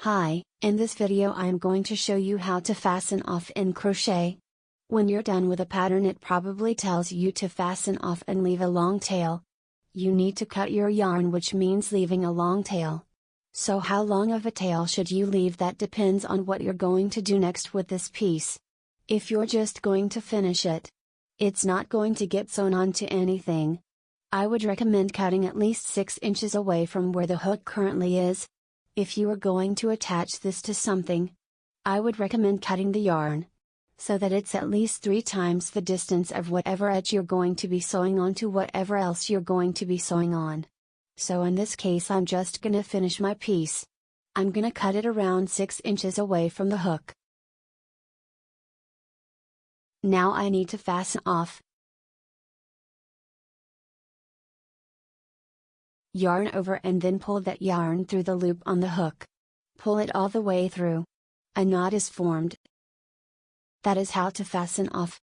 Hi, in this video I am going to show you how to fasten off in crochet. When you're done with a pattern it probably tells you to fasten off and leave a long tail. You need to cut your yarn, which means leaving a long tail. So how long of a tail should you leave? That depends on what you're going to do next with this piece. If you're just going to finish it, it's not going to get sewn onto anything. I would recommend cutting at least 6 inches away from where the hook currently is. If you are going to attach this to something, I would recommend cutting the yarn, so that it's at least 3 times the distance of whatever edge you're going to be sewing on to whatever else you're going to be sewing on. So in this case I'm just gonna finish my piece. I'm gonna cut it around 6 inches away from the hook. Now I need to fasten off. Yarn over and then pull that yarn through the loop on the hook. Pull it all the way through. A knot is formed. That is how to fasten off.